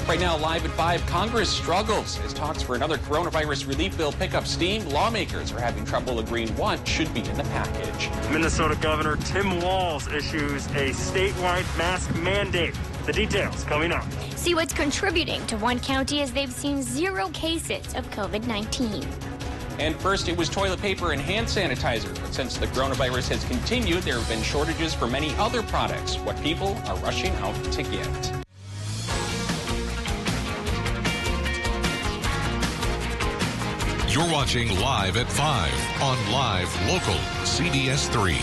Right now, live at 5, Congress struggles as talks for another coronavirus relief bill pick up steam. Lawmakers are having trouble agreeing what should be in the package. Minnesota Governor Tim Walz issues a statewide mask mandate. The details coming up. See what's contributing to one county as they've seen 0 cases of COVID-19. And first, it was toilet paper and hand sanitizer. But since the coronavirus has continued, there have been shortages for many other products. What people are rushing out to get. You're watching Live at 5 on Live Local CBS 3.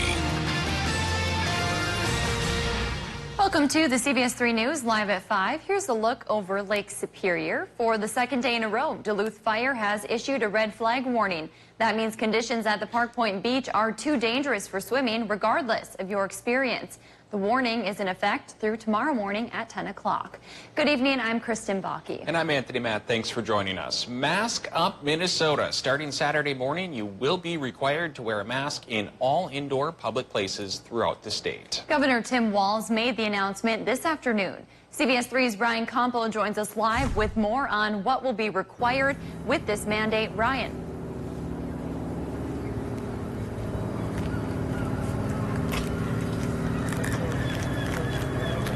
Welcome to the CBS 3 News Live at 5. Here's a look over Lake Superior. For the second day in a row, Duluth Fire has issued a red flag warning. That means conditions at the Park Point Beach are too dangerous for swimming, regardless of your experience. The warning is in effect through tomorrow morning at 10 o'clock. Good evening, I'm Kristen Bakke. And I'm Anthony Matt. Thanks for joining us. Mask Up Minnesota. Starting Saturday morning, you will be required to wear a mask in all indoor public places throughout the state. Governor Tim Walz made the announcement this afternoon. CBS 3's Ryan Campo joins us live with more on what will be required with this mandate. Ryan.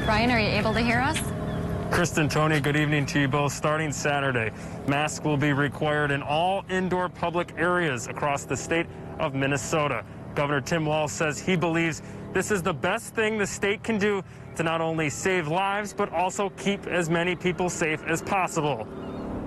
Ryan, are you able to hear us? Kristen, Tony, good evening to you both. Starting Saturday, masks will be required in all indoor public areas across the state of Minnesota. Governor Tim Walz says he believes this is the best thing the state can do to not only save lives, but also keep as many people safe as possible.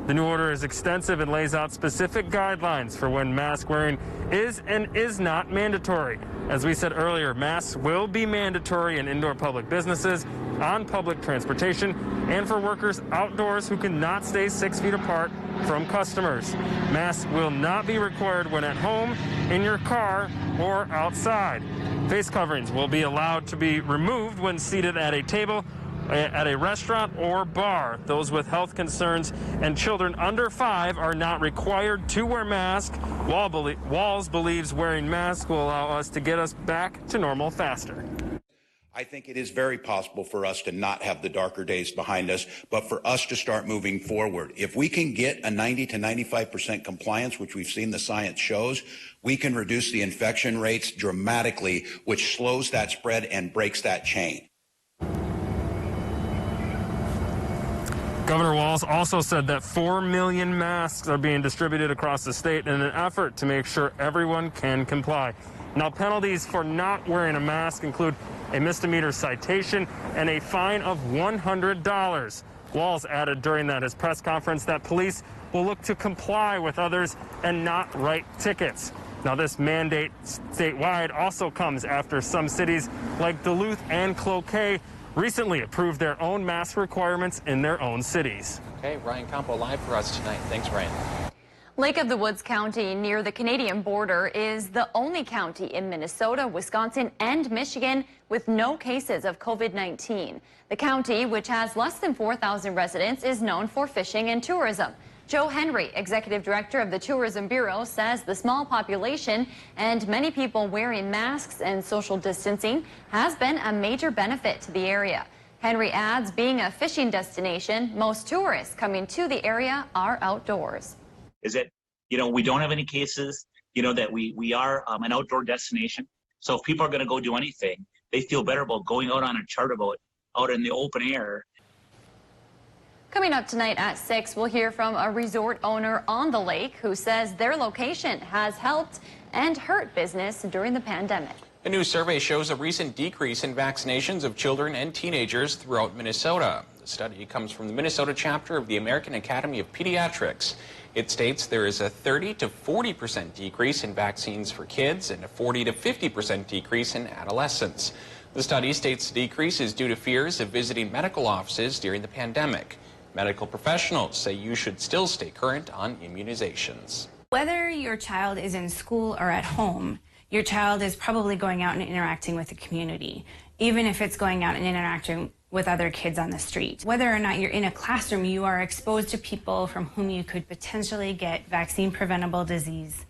The new order is extensive and lays out specific guidelines for when mask wearing is and is not mandatory. As we said earlier, masks will be mandatory in indoor public businesses, on public transportation, and for workers outdoors who cannot stay 6 feet apart from customers. Masks will not be required when at home, in your car, or outside. Face coverings will be allowed to be removed when seated at a table, at a restaurant or bar. Those with health concerns and children under 5 are not required to wear masks. Walz believes wearing masks will allow us to get us back to normal faster. I think it is very possible for us to not have the darker days behind us, but for us to start moving forward. If we can get a 90 to 95% compliance, which we've seen the science shows, we can reduce the infection rates dramatically, which slows that spread and breaks that chain. Governor Walz also said that 4 million masks are being distributed across the state in an effort to make sure everyone can comply. Now, penalties for not wearing a mask include a misdemeanor citation and a fine of $100. Walz added during his press conference that police will look to comply with others and not write tickets. Now, this mandate statewide also comes after some cities like Duluth and Cloquet recently approved their own mask requirements in their own cities. Okay, Ryan Campo live for us tonight. Thanks, Ryan. Lake of the Woods County near the Canadian border is the only county in Minnesota, Wisconsin, and Michigan with no cases of COVID-19. The county, which has less than 4,000 residents, is known for fishing and tourism. Joe Henry, executive director of the Tourism Bureau, says the small population and many people wearing masks and social distancing has been a major benefit to the area. Henry adds, being a fishing destination, most tourists coming to the area are outdoors. Is that, we don't have any cases, that we are an outdoor destination. So if people are going to go do anything, they feel better about going out on a charter boat out in the open air. Coming up tonight at 6, we'll hear from a resort owner on the lake who says their location has helped and hurt business during the pandemic. A new survey shows a recent decrease in vaccinations of children and teenagers throughout Minnesota. The study comes from the Minnesota chapter of the American Academy of Pediatrics. It states there is a 30 to 40% decrease in vaccines for kids and a 40 to 50% decrease in adolescents. The study states the decrease is due to fears of visiting medical offices during the pandemic. Medical professionals say you should still stay current on immunizations. Whether your child is in school or at home, your child is probably going out and interacting with the community, even if it's going out and interacting with other kids on the street. Whether or not you're in a classroom, you are exposed to people from whom you could potentially get vaccine-preventable disease.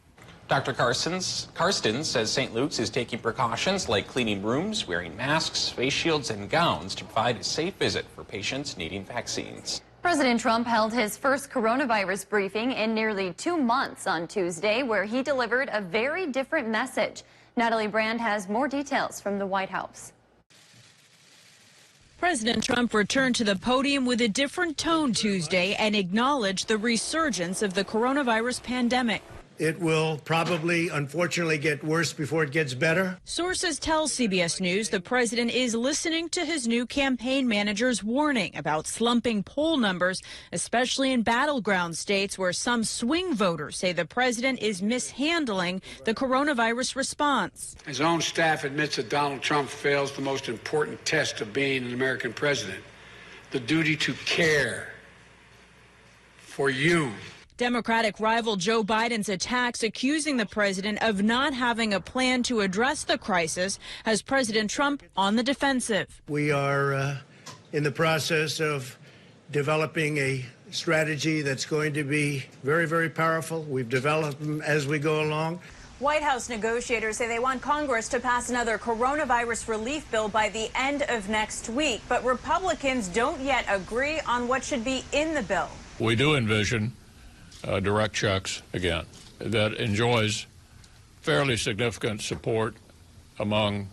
Dr. Karsten says St. Luke's is taking precautions like cleaning rooms, wearing masks, face shields, and gowns to provide a safe visit for patients needing vaccines. President Trump held his first coronavirus briefing in nearly 2 months on Tuesday, where he delivered a very different message. Natalie Brand has more details from the White House. President Trump returned to the podium with a different tone Tuesday and acknowledged the resurgence of the coronavirus pandemic. It will probably, unfortunately, get worse before it gets better. Sources tell CBS News the president is listening to his new campaign manager's warning about slumping poll numbers, especially in battleground states where some swing voters say the president is mishandling the coronavirus response. His own staff admits that Donald Trump fails the most important test of being an American president, the duty to care for you. Democratic rival Joe Biden's attacks accusing the president of not having a plan to address the crisis has President Trump on the defensive. We are in the process of developing a strategy that's going to be very, very powerful. We've developed them as we go along. White House negotiators say they want Congress to pass another coronavirus relief bill by the end of next week, but Republicans don't yet agree on what should be in the bill. We do envision direct checks, again, that enjoys fairly significant support among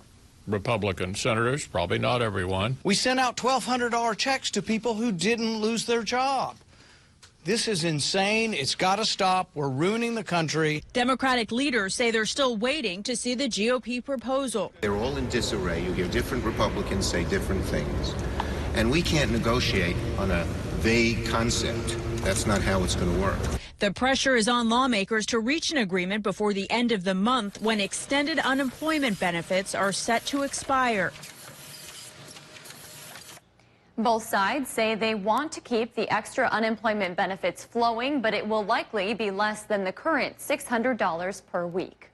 Republican senators, probably not everyone. We sent out $1,200 checks to people who didn't lose their job. This is insane. It's got to stop. We're ruining the country. Democratic leaders say they're still waiting to see the GOP proposal. They're all in disarray. You hear different Republicans say different things. And we can't negotiate on a vague concept. That's not how it's going to work. The pressure is on lawmakers to reach an agreement before the end of the month when extended unemployment benefits are set to expire. Both sides say they want to keep the extra unemployment benefits flowing, but it will likely be less than the current $600 per week.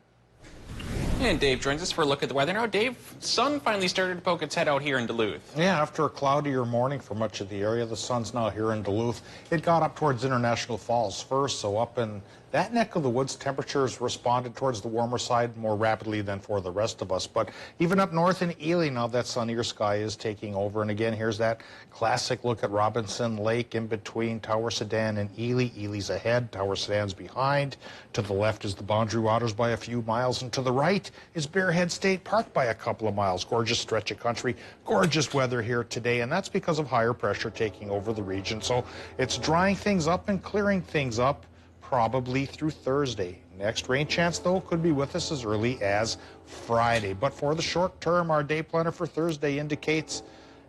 And Dave joins us for a look at the weather now. Dave, sun finally started to poke its head out here in Duluth. Yeah, after a cloudier morning for much of the area, the sun's now here in Duluth. It got up towards International Falls first, so up in that neck of the woods, temperatures responded towards the warmer side more rapidly than for the rest of us. But even up north in Ely, now that sunnier sky is taking over. And again, here's that classic look at Robinson Lake in between Tower Sedan and Ely. Ely's ahead, Tower Sedan's behind. To the left is the Boundary Waters by a few miles, and to the right is Bearhead State Park by a couple of miles. Gorgeous stretch of country, gorgeous weather here today, and that's because of higher pressure taking over the region. So it's drying things up and clearing things up probably through Thursday. Next rain chance, though, could be with us as early as Friday. But for the short term, our day planner for Thursday indicates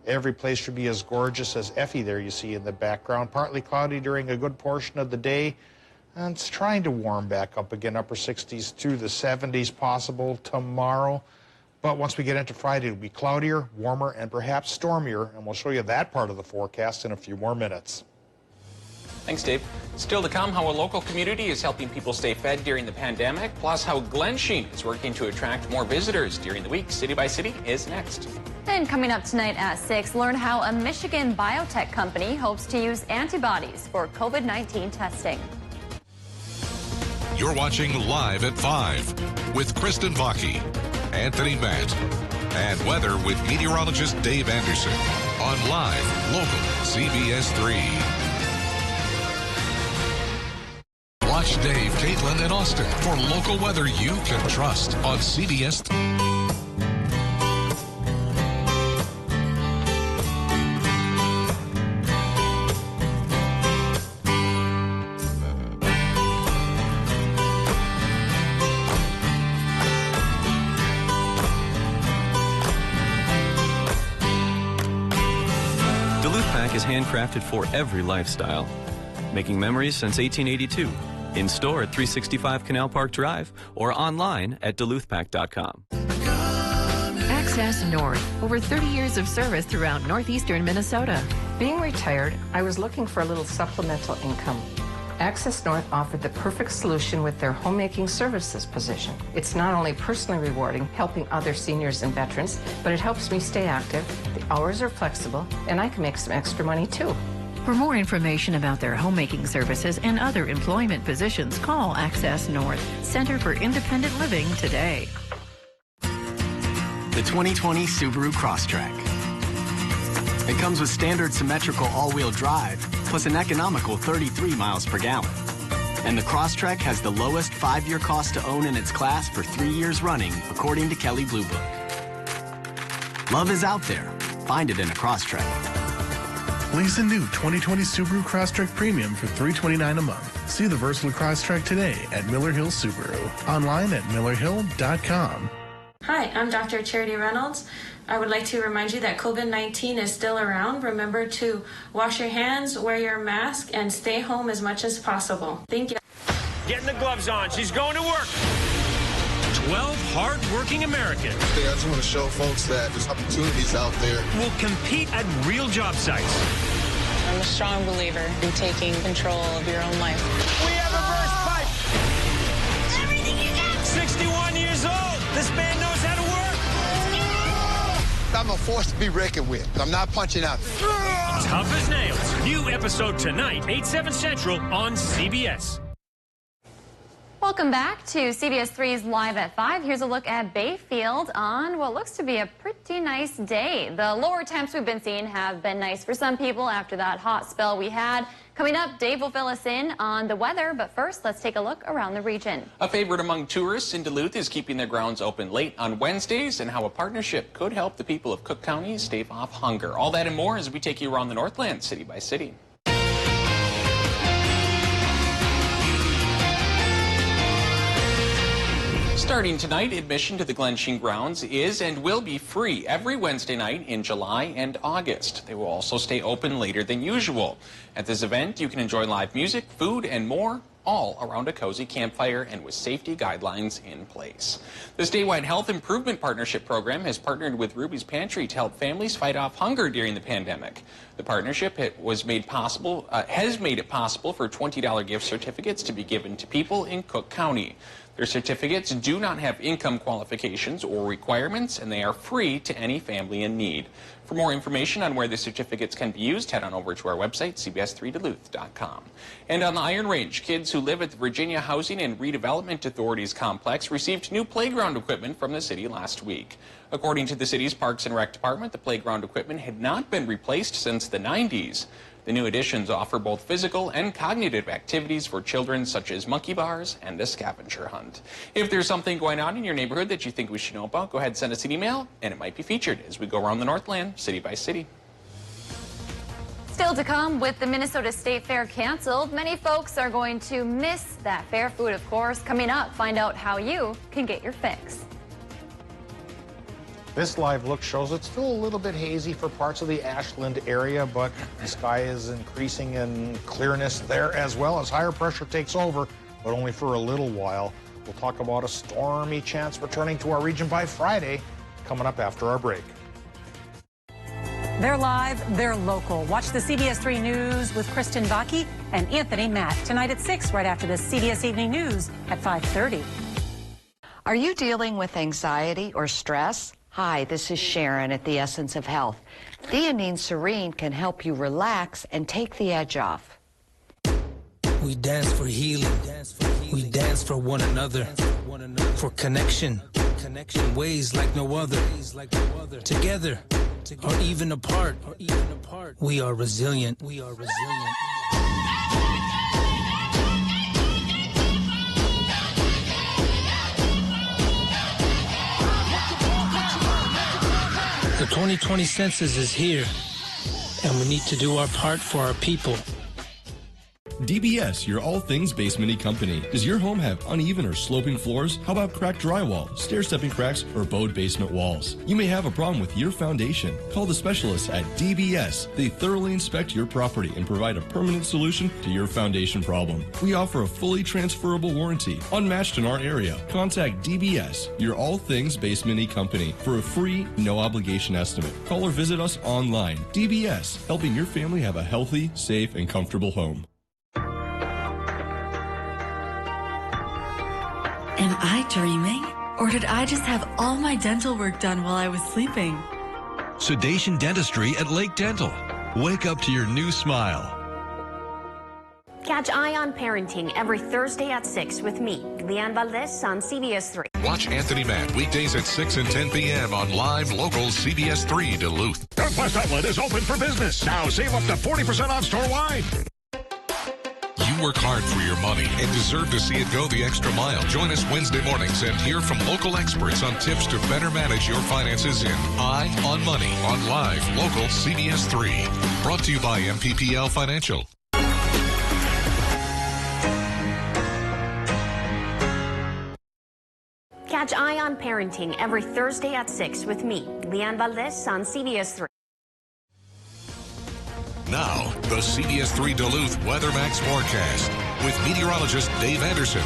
every place should be as gorgeous as Effie there you see in the background. Partly cloudy during a good portion of the day. And it's trying to warm back up again, upper 60s to the 70s possible tomorrow. But once we get into Friday, it'll be cloudier, warmer, and perhaps stormier. And we'll show you that part of the forecast in a few more minutes. Thanks, Dave. Still to come, how a local community is helping people stay fed during the pandemic, plus how Glensheen is working to attract more visitors during the week. City by City is next. And coming up tonight at 6, learn how a Michigan biotech company hopes to use antibodies for COVID-19 testing. You're watching Live at 5 with Kristen Vaki, Anthony Matt, and weather with meteorologist Dave Anderson on Live Local CBS 3. Watch Dave, Caitlin, and Austin for local weather you can trust on CBS 3. Duluth Pack is handcrafted for every lifestyle, making memories since 1882. In store at 365 Canal Park Drive or online at DuluthPack.com. Access North, over 30 years of service throughout northeastern Minnesota. Being retired, I was looking for a little supplemental income. Access North offered the perfect solution with their homemaking services position. It's not only personally rewarding, helping other seniors and veterans, but it helps me stay active, the hours are flexible, and I can make some extra money too. For more information about their homemaking services and other employment positions, call Access North, Center for Independent Living today. The 2020 Subaru Crosstrek. It comes with standard symmetrical all-wheel drive, plus an economical 33 miles per gallon. And the Crosstrek has the lowest 5-year cost to own in its class for 3 years running, according to Kelley Blue Book. Love is out there. Find it in a Crosstrek. Lease a new 2020 Subaru Crosstrek Premium for $329 a month. See the versatile Crosstrek today at Miller Hill Subaru. Online at millerhill.com. Hi, I'm Dr. Charity Reynolds. I would like to remind you that COVID-19 is still around. Remember to wash your hands, wear your mask, and stay home as much as possible. Thank you. Getting the gloves on. She's going to work. 12 hard-working Americans. I just want to show folks that there's opportunities out there. Will compete at real job sites. I'm a strong believer in taking control of your own life. We have a burst pipe. Everything you got. 61 years old. This man knows how to work. I'm a force to be reckoned with. I'm not punching out. Tough as nails. New episode tonight, 8/7 Central on CBS. Welcome back to CBS 3's Live at 5. Here's a look at Bayfield on what looks to be a pretty nice day. The lower temps we've been seeing have been nice for some people after that hot spell we had. Coming up, Dave will fill us in on the weather, but first, let's take a look around the region. A favorite among tourists in Duluth is keeping their grounds open late on Wednesdays and how a partnership could help the people of Cook County stave off hunger. All that and more as we take you around the Northland, city by city. Starting tonight, admission to the Glensheen grounds is and will be free every Wednesday night in July and August. They will also stay open later than usual. At this event, you can enjoy live music, food, and more, all around a cozy campfire and with safety guidelines in place. The statewide Health Improvement Partnership Program has partnered with Ruby's Pantry to help families fight off hunger during the pandemic. The partnership has made it possible for $20 gift certificates to be given to people in Cook County. Their certificates do not have income qualifications or requirements, and they are free to any family in need. For more information on where the certificates can be used, head on over to our website, cbs3duluth.com. And on the Iron Range, kids who live at the Virginia Housing and Redevelopment Authority's complex received new playground equipment from the city last week. According to the city's Parks and Rec Department, the playground equipment had not been replaced since the 90s. The new additions offer both physical and cognitive activities for children, such as monkey bars and a scavenger hunt. If there's something going on in your neighborhood that you think we should know about, go ahead and send us an email, and it might be featured as we go around the Northland, city by city. Still to come, with the Minnesota State Fair canceled, many folks are going to miss that fair food, of course. Coming up, find out how you can get your fix. This live look shows it's still a little bit hazy for parts of the Ashland area, but the sky is increasing in clearness there as well as higher pressure takes over, but only for a little while. We'll talk about a stormy chance returning to our region by Friday, coming up after our break. They're live, they're local. Watch the CBS 3 News with Kristen Vaki and Anthony Matt tonight at 6, right after the CBS Evening News at 5:30. Are you dealing with anxiety or stress? Hi, this is Sharon at The Essence of Health. Theanine Serene can help you relax and take the edge off. We dance for healing. We dance for one another. For connection. In ways like no other. Together. Or even apart. We are resilient. The 2020 census is here, and we need to do our part for our people. DBS, your all things basement-y company. Does your home have uneven or sloping floors? How about cracked drywall, stair-stepping cracks, or bowed basement walls? You may have a problem with your foundation. Call the specialists at DBS. They thoroughly inspect your property and provide a permanent solution to your foundation problem. We offer a fully transferable warranty, unmatched in our area. Contact DBS, your all things basement-y company, for a free, no-obligation estimate. Call or visit us online. DBS, helping your family have a healthy, safe, and comfortable home. Am I dreaming? Or did I just have all my dental work done while I was sleeping? Sedation Dentistry at Lake Dental. Wake up to your new smile. Catch Eye on Parenting every Thursday at 6 with me, Leanne Valdez, on CBS 3. Watch Anthony Matt weekdays at 6 and 10 p.m. on live local CBS 3 Duluth. Northwest Outlet is open for business. Now save up to 40% off store-wide. You work hard for your money and deserve to see it go the extra mile. Join us Wednesday mornings and hear from local experts on tips to better manage your finances in Eye on Money on live local CBS 3. Brought to you by MPPL Financial. Catch Eye on Parenting every Thursday at 6 with me, Leanne Valdez, on CBS 3. Now, the CBS 3 Duluth WeatherMax forecast with meteorologist Dave Anderson.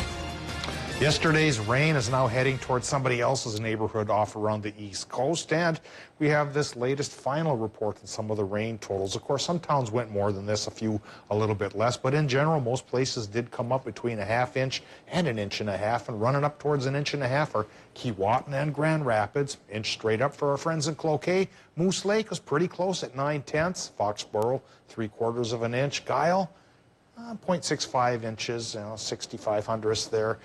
Yesterday's rain is now heading towards somebody else's neighborhood off around the East Coast, and we have this latest final report on some of the rain totals. Of course, some towns went more than this, a few a little bit less, but in general, most places did come up between a ½ and an inch and a half, and running up towards an inch and a half are Keewatin and Grand Rapids. Inch straight up for our friends in Cloquet. Moose Lake was pretty close at 9/10. Foxborough, 3/4 of an inch. Guile, 0.65 inches, 65 hundredths there.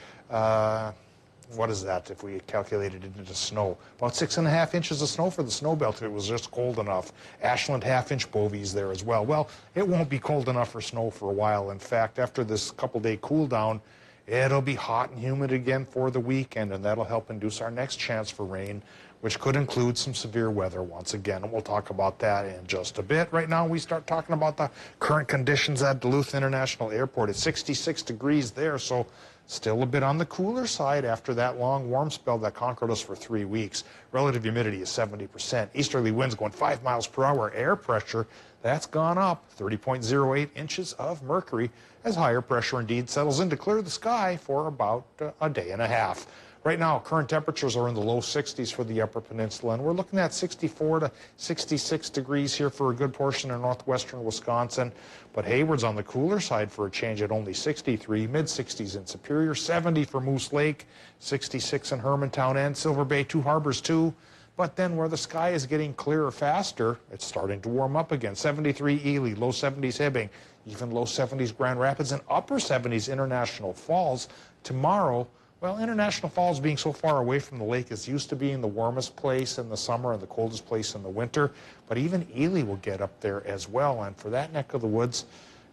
What is that if we calculated it into snow? About 6.5 inches of snow for the snow belt. It was just cold enough. Ashland, ½ inch. Bovey's there as well. Well, it won't be cold enough for snow for a while. In fact, after this couple-day cool down, it'll be hot and humid again for the weekend, and that'll help induce our next chance for rain, which could include some severe weather once again, and we'll talk about that in just a bit. Right now, we start talking about the current conditions at Duluth International Airport. It's 66 degrees there, so still a bit on the cooler side after that long warm spell that conquered us for 3 weeks. Relative humidity is 70%. Easterly winds going 5 miles per hour. Air pressure, that's gone up 30.08 inches of mercury as higher pressure indeed settles in to clear the sky for about a day and a half. Right now, current temperatures are in the low 60s for the Upper Peninsula, and we're looking at 64 to 66 degrees here for a good portion of northwestern Wisconsin. But Hayward's on the cooler side for a change at only 63, mid-60s in Superior, 70 for Moose Lake, 66 in Hermantown and Silver Bay, Two Harbors too. But then where the sky is getting clearer faster, it's starting to warm up again. 73 Ely, low 70s Hibbing, even low 70s Grand Rapids, and upper 70s International Falls. Tomorrow, well, International Falls being so far away from the lake is used to being the warmest place in the summer and the coldest place in the winter. But even Ely will get up there as well. And for that neck of the woods,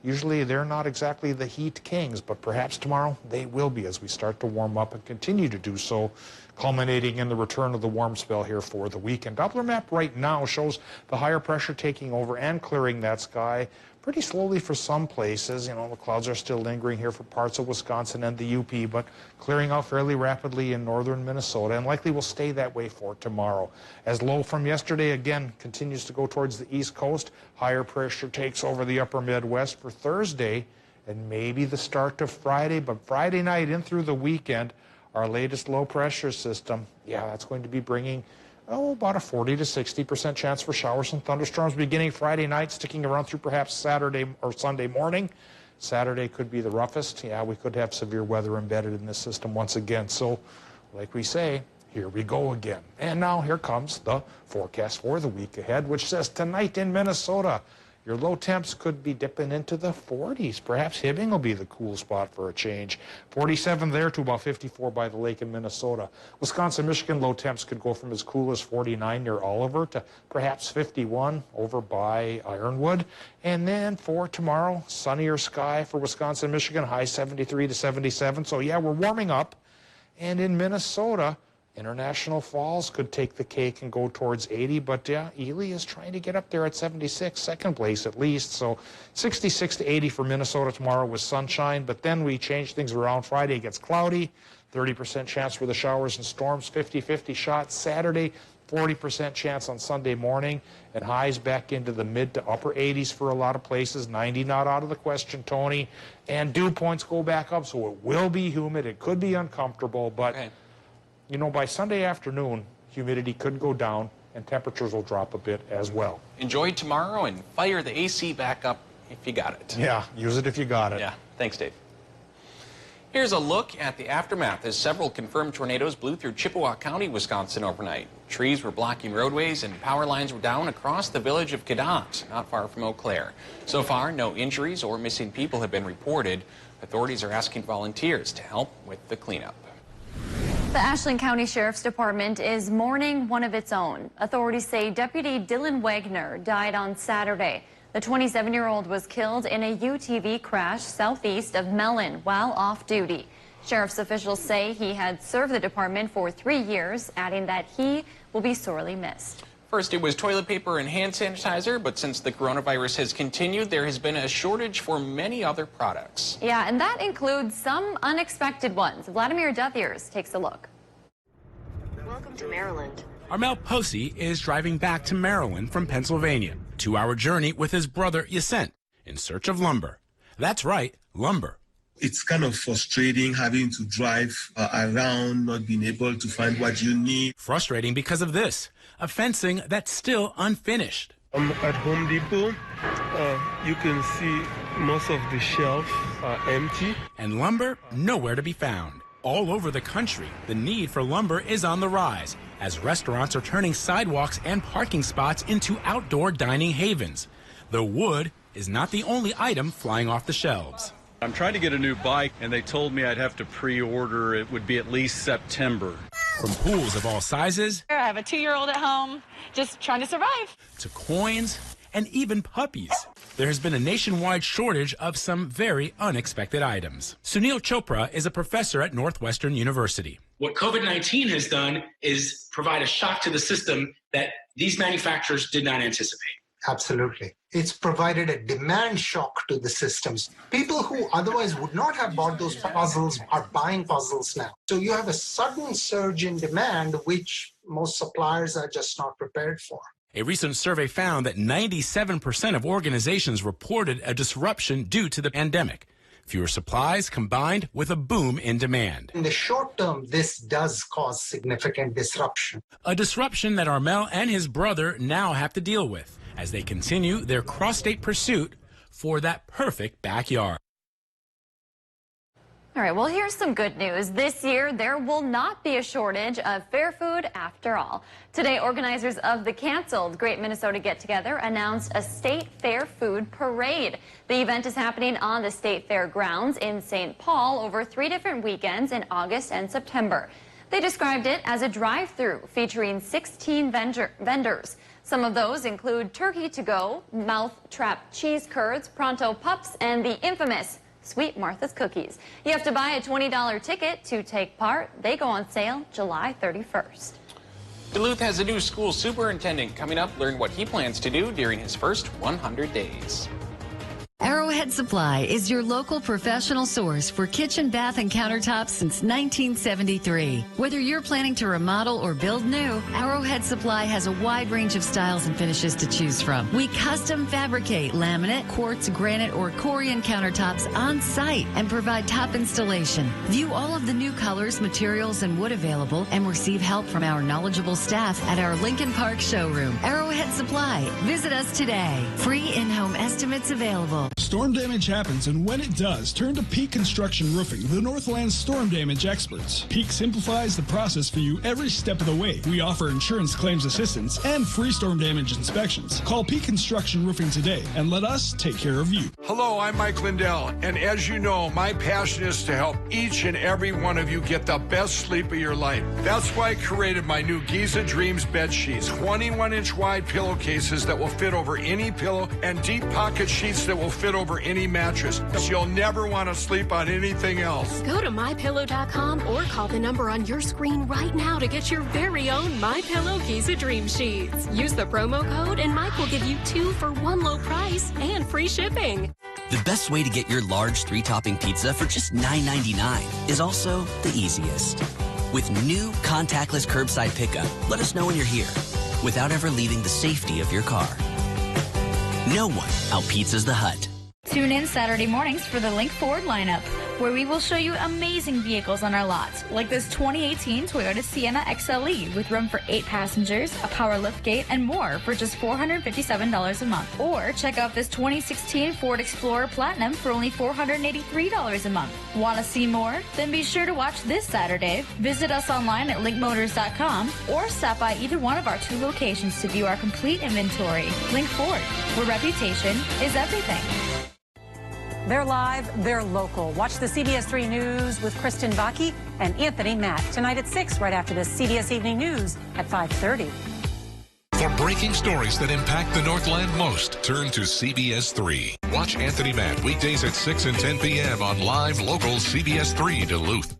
usually they're not exactly the heat kings, but perhaps tomorrow they will be as we start to warm up and continue to do so, culminating in the return of the warm spell here for the weekend. Doppler map right now shows the higher pressure taking over and clearing that sky pretty slowly for some places. You know, the clouds are still lingering here for parts of Wisconsin and the UP, but clearing out fairly rapidly in northern Minnesota, and likely will stay that way for tomorrow. As low from yesterday again continues to go towards the east coast, higher pressure takes over the upper Midwest for Thursday and maybe the start of Friday, but Friday night in through the weekend, our latest low pressure system, yeah, that's going to be bringing about a 40 to 60% chance for showers and thunderstorms beginning Friday night, sticking around through perhaps Saturday or Sunday morning. Saturday could be the roughest. Yeah, we could have severe weather embedded in this system once again. So, like we say, here we go again. And now here comes the forecast for the week ahead, which says tonight in Minnesota, your low temps could be dipping into the 40s. Perhaps Hibbing will be the cool spot for a change. 47 there to about 54 by the lake in Minnesota. Wisconsin, Michigan, low temps could go from as cool as 49 near Oliver to perhaps 51 over by Ironwood. And then for tomorrow, sunnier sky for Wisconsin, Michigan, high 73 to 77. So yeah, we're warming up. And in Minnesota, International Falls could take the cake and go towards 80, but yeah, Ely is trying to get up there at 76, second place at least. So 66 to 80 for Minnesota tomorrow with sunshine, but then we change things around. Friday it gets cloudy, 30% chance for the showers and storms, 50-50 shot. Saturday, 40% chance on Sunday morning, and highs back into the mid to upper 80s for a lot of places. 90 not out of the question, Tony. And dew points go back up, so it will be humid. It could be uncomfortable, but you know, by Sunday afternoon, humidity could go down and temperatures will drop a bit as well. Enjoy tomorrow and fire the AC back up if you got it. Yeah, use it if you got it. Yeah, thanks, Dave. Here's a look at the aftermath as several confirmed tornadoes blew through Chippewa County, Wisconsin overnight. Trees were blocking roadways and power lines were down across the village of Cadott, not far from Eau Claire. So far, no injuries or missing people have been reported. Authorities are asking volunteers to help with the cleanup. The Ashland County Sheriff's Department is mourning one of its own. Authorities say Deputy Dylan Wagner died on Saturday. The 27-year-old was killed in a UTV crash southeast of Mellon while off duty. Sheriff's officials say he had served the department for 3 years, adding that he will be sorely missed. First, it was toilet paper and hand sanitizer, but since the coronavirus has continued, there has been a shortage for many other products. Yeah, and that includes some unexpected ones. Vladimir Duthiers takes a look. Welcome to Maryland. Armel Posey is driving back to Maryland from Pennsylvania. 2-hour journey with his brother Yasent in search of lumber. That's right, lumber. It's kind of frustrating having to drive around, not being able to find what you need. Frustrating because of this, a fencing that's still unfinished. I'm at Home Depot. You can see most of the shelves are empty. And lumber nowhere to be found. All over the country, the need for lumber is on the rise as restaurants are turning sidewalks and parking spots into outdoor dining havens. The wood is not the only item flying off the shelves. I'm trying to get a new bike, and they told me I'd have to pre-order. It would be at least September. From pools of all sizes. I have a 2-year-old at home, just trying to survive. To coins and even puppies. There has been a nationwide shortage of some very unexpected items. Sunil Chopra is a professor at Northwestern University. What COVID-19 has done is provide a shock to the system that these manufacturers did not anticipate. Absolutely. It's provided a demand shock to the systems. People who otherwise would not have bought those puzzles are buying puzzles now. So you have a sudden surge in demand, which most suppliers are just not prepared for. A recent survey found that 97% of organizations reported a disruption due to the pandemic. Fewer supplies combined with a boom in demand. In the short term, this does cause significant disruption. A disruption that Armel and his brother now have to deal with as they continue their cross-state pursuit for that perfect backyard. All right, well, here's some good news. This year, there will not be a shortage of fair food after all. Today, organizers of the canceled Great Minnesota Get-Together announced a state fair food parade. The event is happening on the state fair grounds in St. Paul over 3 different weekends in August and September. They described it as a drive-through featuring 16 vendors. Some of those include turkey to go, mouth-trap cheese curds, pronto pups, and the infamous Sweet Martha's cookies. You have to buy a $20 ticket to take part. They go on sale July 31st. Duluth has a new school superintendent coming up. Learn what he plans to do during his first 100 days. Arrowhead Supply is your local professional source for kitchen, bath, and countertops since 1973. Whether you're planning to remodel or build new, Arrowhead Supply has a wide range of styles and finishes to choose from. We custom fabricate laminate, quartz, granite, or Corian countertops on site and provide top installation. View all of the new colors, materials, and wood available and receive help from our knowledgeable staff at our Lincoln Park showroom. Arrowhead Supply. Visit us today. Free in-home estimates available. Storm damage happens, and when it does, turn to Peak Construction Roofing, the Northland's storm damage experts. Peak simplifies the process for you every step of the way. We offer insurance claims assistance and free storm damage inspections. Call Peak Construction Roofing today and let us take care of you. Hello, I'm Mike Lindell, and as you know, my passion is to help each and every one of you get the best sleep of your life. That's why I created my new Giza Dreams bed sheets, 21-inch wide pillowcases that will fit over any pillow and deep pocket sheets that will fit over any mattress. You'll never want to sleep on anything else. Go to MyPillow.com or call the number on your screen right now to get your very own MyPillow Giza Dream Sheets. Use the promo code and Mike will give you 2 for 1 low price and free shipping. The best way to get your large 3-topping pizza for just $9.99 is also the easiest. With new contactless curbside pickup, let us know when you're here without ever leaving the safety of your car. No one out-pizzas the Hut. Tune in Saturday mornings for the Link Ford lineup. where we will show you amazing vehicles on our lot, like this 2018 Toyota Sienna XLE with room for 8 passengers, a power liftgate, and more for just $457 a month. Or check out this 2016 Ford Explorer Platinum for only $483 a month. Want to see more? Then be sure to watch this Saturday. Visit us online at linkmotors.com or stop by either one of our 2 locations to view our complete inventory. Link Ford, where reputation is everything. They're live, they're local. Watch the CBS 3 News with Kristen Vaki and Anthony Matt tonight at 6, right after the CBS Evening News at 5:30. For breaking stories that impact the Northland most, turn to CBS 3. Watch Anthony Matt weekdays at 6 and 10 p.m. on live local CBS 3 Duluth.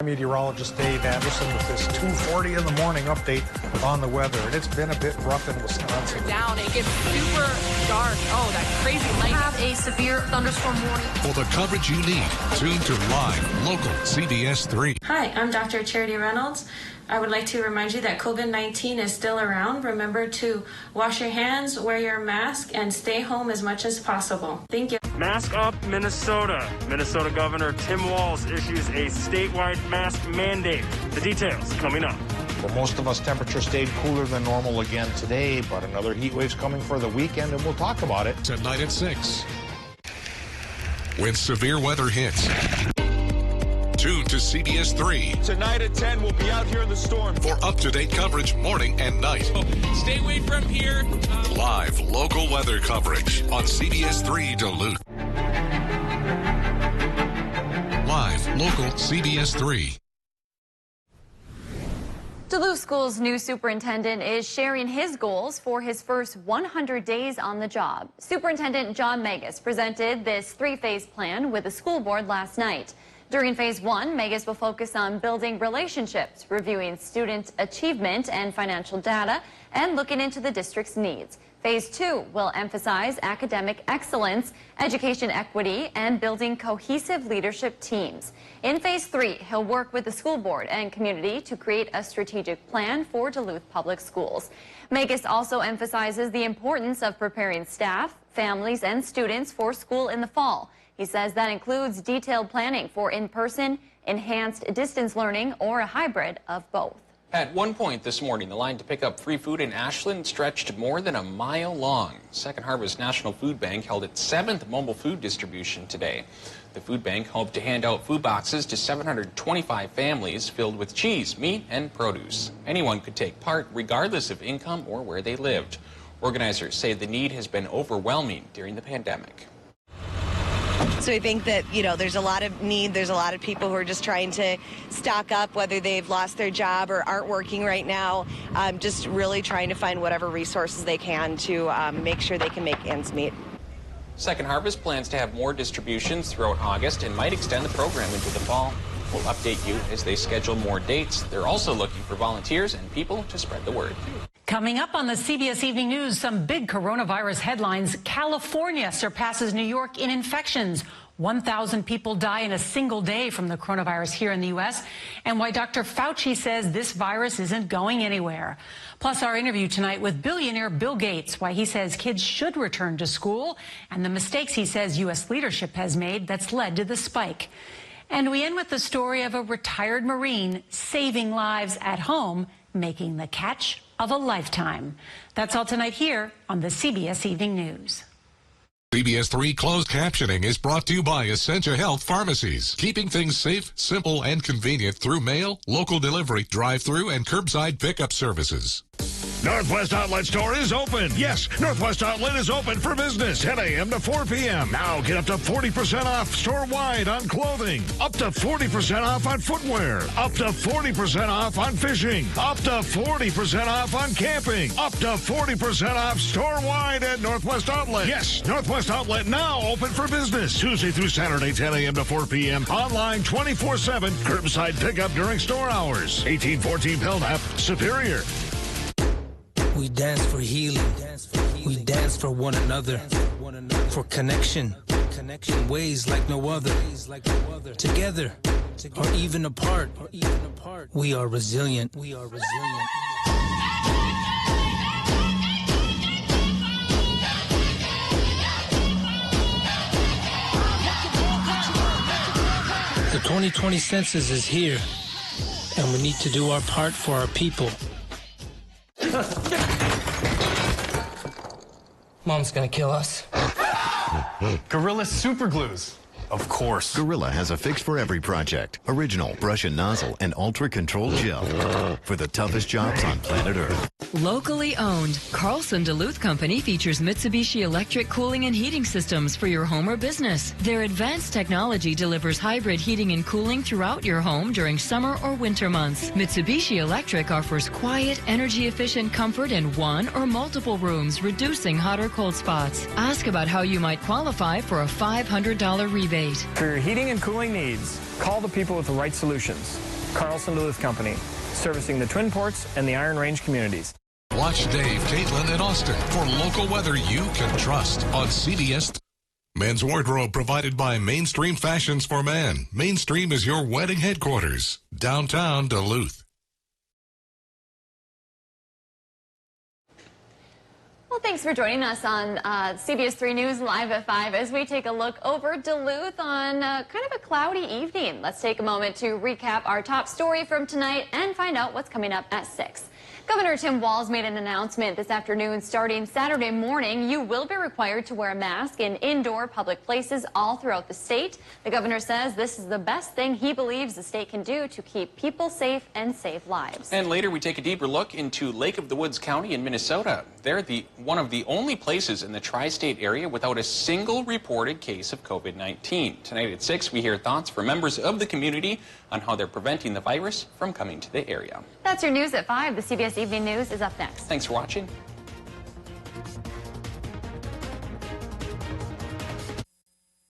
Meteorologist Dave Anderson with this 2:40 in the morning update on the weather. And it's been a bit rough in Wisconsin. Down, it gets super dark. Oh, that crazy light. Have a severe thunderstorm warning. For the coverage you need, tune to live local CBS 3. Hi, I'm Dr. Charity Reynolds. I would like to remind you that COVID-19 is still around. Remember to wash your hands, wear your mask, and stay home as much as possible. Thank you. Mask Up Minnesota. Minnesota Governor Tim Walz issues a statewide mask mandate. The details coming up. For most of us, temperatures stayed cooler than normal again today, but another heat wave's coming for the weekend, and we'll talk about it. Tonight at 6. When severe weather hits, tune to CBS 3. Tonight at 10, we'll be out here in the storm. For up-to-date coverage morning and night. Stay away from here. Live local weather coverage on CBS 3 Duluth. Live local CBS 3. Duluth School's new superintendent is sharing his goals for his first 100 days on the job. Superintendent John Magus presented this 3-phase plan with the school board last night. During Phase 1, Magus will focus on building relationships, reviewing student achievement and financial data, and looking into the district's needs. Phase 2 will emphasize academic excellence, education equity, and building cohesive leadership teams. In Phase 3, he'll work with the school board and community to create a strategic plan for Duluth Public Schools. Magus also emphasizes the importance of preparing staff, families, and students for school in the fall. He says that includes detailed planning for in-person, enhanced distance learning, or a hybrid of both. At one point this morning, the line to pick up free food in Ashland stretched more than a mile long. Second Harvest National Food Bank held its 7th mobile food distribution today. The food bank hoped to hand out food boxes to 725 families filled with cheese, meat, and produce. Anyone could take part regardless of income or where they lived. Organizers say the need has been overwhelming during the pandemic. So I think that, there's a lot of need. There's a lot of people who are just trying to stock up, whether they've lost their job or aren't working right now, just really trying to find whatever resources they can to make sure they can make ends meet. Second Harvest plans to have more distributions throughout August and might extend the program into the fall. We'll update you as they schedule more dates. They're also looking for volunteers and people to spread the word. Coming up on the CBS Evening News, some big coronavirus headlines. California surpasses New York in infections. 1,000 people die in a single day from the coronavirus here in the U.S. and why Dr. Fauci says this virus isn't going anywhere. Plus our interview tonight with billionaire Bill Gates, why he says kids should return to school and the mistakes he says U.S. leadership has made that's led to the spike. And we end with the story of a retired Marine saving lives at home, making the catch of a lifetime. That's all tonight here on the CBS Evening News. CBS 3 closed captioning is brought to you by Essentia Health Pharmacies, keeping things safe, simple, and convenient through mail, local delivery, drive-through, and curbside pickup services. Northwest Outlet Store is open. Yes, Northwest Outlet is open for business 10 a.m. to 4 p.m. Now get up to 40% off store-wide on clothing, up to 40% off on footwear, up to 40% off on fishing, up to 40% off on camping, up to 40% off store-wide at Northwest Outlet. Yes, Northwest Outlet now open for business Tuesday through Saturday 10 a.m. to 4 p.m. Online 24/7, curbside pickup during store hours. 1814 Belknap, Superior. We dance for healing. We dance for one another. For connection. In ways like no other. Together. Or even apart. We are resilient. 2020 census is here, and we need to do our part for our people. Mom's gonna kill us. Gorilla Super Glues. Of course. Gorilla has a fix for every project. Original brush and nozzle and ultra-controlled gel for the toughest jobs on planet Earth. Locally owned, Carlson Duluth Company features Mitsubishi electric cooling and heating systems for your home or business. Their advanced technology delivers hybrid heating and cooling throughout your home during summer or winter months. Mitsubishi Electric offers quiet, energy-efficient comfort in one or multiple rooms, reducing hot or cold spots. Ask about how you might qualify for a $500 rebate. For your heating and cooling needs, call the people with the right solutions. Carlson Duluth Company, servicing the Twin Ports and the Iron Range communities. Watch Dave, Caitlin, and Austin for local weather you can trust on CBS. Men's wardrobe provided by Mainstream Fashions for Men. Mainstream is your wedding headquarters. Downtown Duluth. Well, thanks for joining us on CBS 3 News Live at 5 as we take a look over Duluth on kind of a cloudy evening. Let's take a moment to recap our top story from tonight and find out what's coming up at 6. Governor Tim Walz made an announcement this afternoon. Starting Saturday morning, you will be required to wear a mask in indoor public places all throughout the state. The governor says this is the best thing he believes the state can do to keep people safe and save lives. And later we take a deeper look into Lake of the Woods County in Minnesota. They're one of the only places in the tri-state area without a single reported case of COVID-19. Tonight at 6, we hear thoughts from members of the community on how they're preventing the virus from coming to the area. That's your news at 5. The CBS Evening News is up next. Thanks for watching.